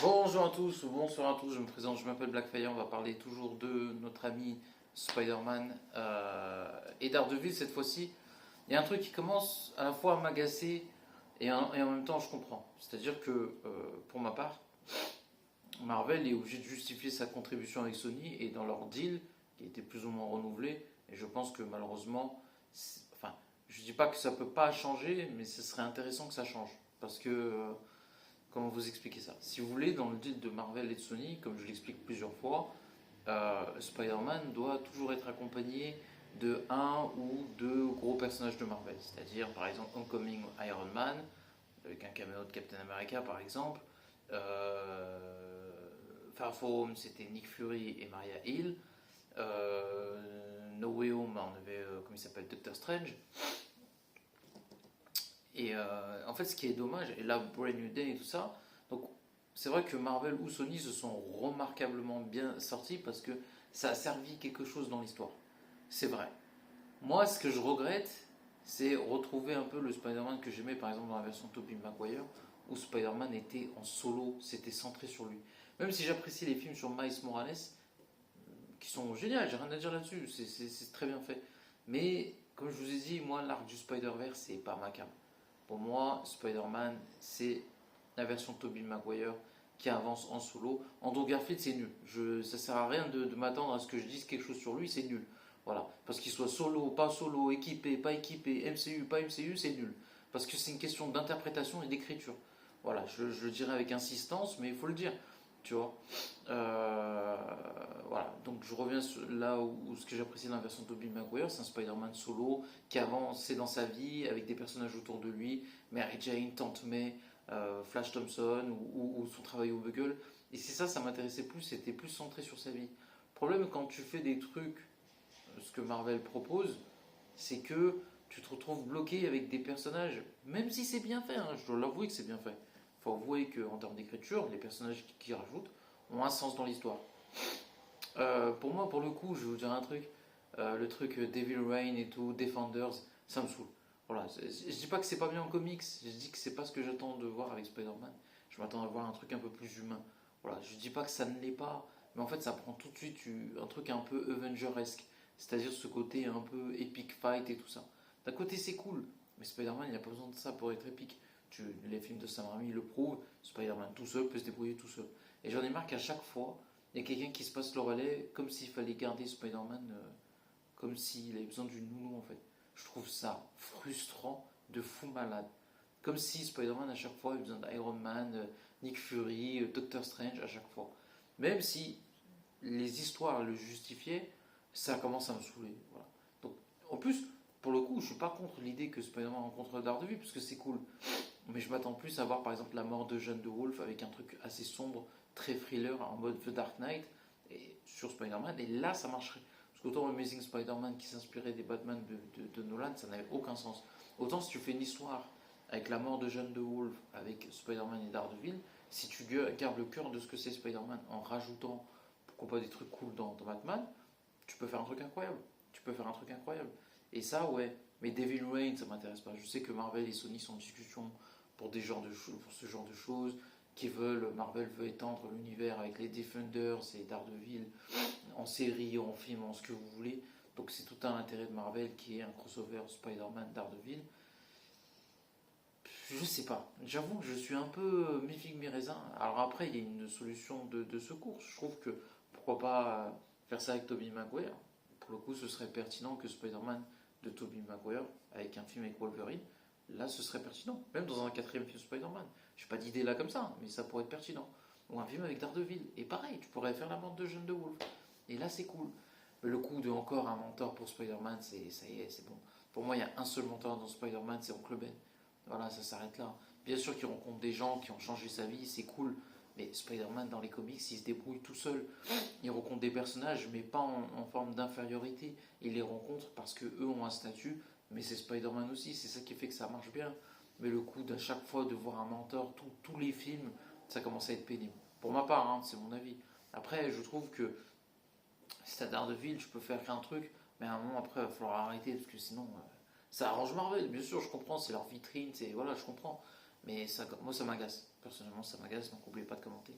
Bonjour à tous, bonsoir à tous, je me présente, je m'appelle Blackfire, on va parler toujours de notre ami Spider-Man et Daredevil cette fois-ci. Il y a un truc qui commence à la fois à m'agacer et en même temps je comprends. C'est-à-dire que pour ma part, Marvel est obligé de justifier sa contribution avec Sony et dans leur deal, qui a été plus ou moins renouvelé, et je pense que malheureusement, enfin, je dis pas que ça peut pas changer, mais ce serait intéressant que ça change. Parce que comment vous expliquer ça? Si vous voulez, dans le deal de Marvel et de Sony, comme je l'explique plusieurs fois, Spider-Man doit toujours être accompagné de un ou deux gros personnages de Marvel. C'est-à-dire, par exemple, Homecoming Iron Man, avec un caméo de Captain America, par exemple. Far From Home, c'était Nick Fury et Maria Hill. No Way Home, on avait, comment il s'appelle, Doctor Strange. Et en fait, ce qui est dommage, et là, Brand New Day et tout ça, donc c'est vrai que Marvel ou Sony se sont remarquablement bien sortis parce que ça a servi quelque chose dans l'histoire. C'est vrai. Moi, ce que je regrette, c'est retrouver un peu le Spider-Man que j'aimais, par exemple, dans la version Tobey Maguire, où Spider-Man était en solo, c'était centré sur lui. Même si j'apprécie les films sur Miles Morales, qui sont géniaux, j'ai rien à dire là-dessus, c'est très bien fait. Mais, comme je vous ai dit, moi, l'arc du Spider-Verse, c'est pas ma cam. Pour moi, Spider-Man, c'est la version Tobey Maguire qui avance en solo. Andrew Garfield, c'est nul. Ça sert à rien de m'attendre à ce que je dise quelque chose sur lui, c'est nul. Voilà. Parce qu'il soit solo, pas solo, équipé, pas équipé, MCU, pas MCU, c'est nul. Parce que c'est une question d'interprétation et d'écriture. Voilà, je le dirais avec insistance, mais il faut le dire. Tu vois. Euh, voilà, donc je reviens là où ce que j'apprécie dans la version de Tobey Maguire, c'est un Spider-Man solo qui avance dans sa vie avec des personnages autour de lui, Mary Jane, Tante May, Flash Thompson ou son travail au Bugle. Et c'est ça, ça m'intéressait plus, c'était plus centré sur sa vie. Le problème quand tu fais des trucs, ce que Marvel propose, c'est que tu te retrouves bloqué avec des personnages, même si c'est bien fait, hein, je dois l'avouer que c'est bien fait. Il faut avouer qu'en termes d'écriture, les personnages qui rajoutent ont un sens dans l'histoire. Pour moi, pour le coup, je vais vous dire un truc. Le truc Devil Rain et tout, Defenders, ça me saoule. Voilà, je dis pas que c'est pas bien en comics, je dis que c'est pas ce que j'attends de voir avec Spider-Man. Je m'attends à voir un truc un peu plus humain. Voilà, je dis pas que ça ne l'est pas, mais en fait, ça prend tout de suite un truc un peu Avenger-esque. C'est-à-dire ce côté un peu epic fight et tout ça. D'un côté, c'est cool, mais Spider-Man, il n'a pas besoin de ça pour être épique. Les films de Sam Raimi le prouvent, Spider-Man tout seul peut se débrouiller tout seul. Et j'en ai marre qu'à chaque fois, il y a quelqu'un qui se passe le relais comme s'il fallait garder Spider-Man, comme s'il avait besoin d'une nounou en fait. Je trouve ça frustrant de fou malade. Comme si Spider-Man à chaque fois avait besoin d'Iron Man, Nick Fury, Doctor Strange à chaque fois. Même si les histoires le justifiaient, ça commence à me saouler. Voilà. Donc, en plus, pour le coup, je suis pas contre l'idée que Spider-Man rencontre Daredevil, parce que c'est cool. Mais je m'attends plus à voir par exemple la mort de Jeanne de Wolf avec un truc assez sombre, très thriller en mode The Dark Knight et sur Spider-Man. Et là, ça marcherait. Parce qu'autant Amazing Spider-Man qui s'inspirait des Batman de Nolan, ça n'avait aucun sens. Autant si tu fais une histoire avec la mort de Jeanne de Wolf, avec Spider-Man et Daredevil, si tu gardes le cœur de ce que c'est Spider-Man en rajoutant, pourquoi pas des trucs cool dans Batman, tu peux faire un truc incroyable. Tu peux faire un truc incroyable. Et ça, ouais. Mais Devil Rain, ça m'intéresse pas. Je sais que Marvel et Sony sont en discussion pour, pour ce genre de choses, Marvel veut étendre l'univers avec les Defenders et Daredevil en série, en film, en ce que vous voulez. Donc c'est tout un intérêt de Marvel qui est un crossover Spider-Man Daredevil. Je sais pas. J'avoue que je suis un peu mi-figue mi-raisin. Alors après, il y a une solution de secours. Je trouve que pourquoi pas faire ça avec Tobey Maguire. Pour le coup, ce serait pertinent que Spider-Man de Tobey Maguire avec un film avec Wolverine. Là, ce serait pertinent. Même dans un quatrième film Spider-Man. Je n'ai pas d'idée là comme ça, mais ça pourrait être pertinent. Ou un film avec Daredevil. Et pareil, tu pourrais faire la bande de Jeanne de Wolf. Et là, c'est cool. Mais le coup de encore un mentor pour Spider-Man, ça y est, c'est bon. Pour moi, il y a un seul mentor dans Spider-Man, c'est Oncle Ben. Voilà, ça s'arrête là. Bien sûr qu'il rencontre des gens qui ont changé sa vie, c'est cool. Mais Spider-Man dans les comics, il se débrouille tout seul. Il rencontre des personnages, mais pas en forme d'infériorité. Il les rencontre parce que eux ont un statut, mais c'est Spider-Man aussi. C'est ça qui fait que ça marche bien. Mais le coup d'à chaque fois de voir un mentor, tous les films, ça commence à être pénible. Pour ma part, hein, c'est mon avis. Après, je trouve que si t'as Daredevil, je peux faire qu'un truc, mais à un moment après, il va falloir arrêter parce que sinon, ça arrange Marvel. Bien sûr, je comprends, c'est leur vitrine, c'est voilà, je comprends. Mais ça, moi, ça m'agace. Personnellement, ça m'agace, donc n'oubliez pas de commenter.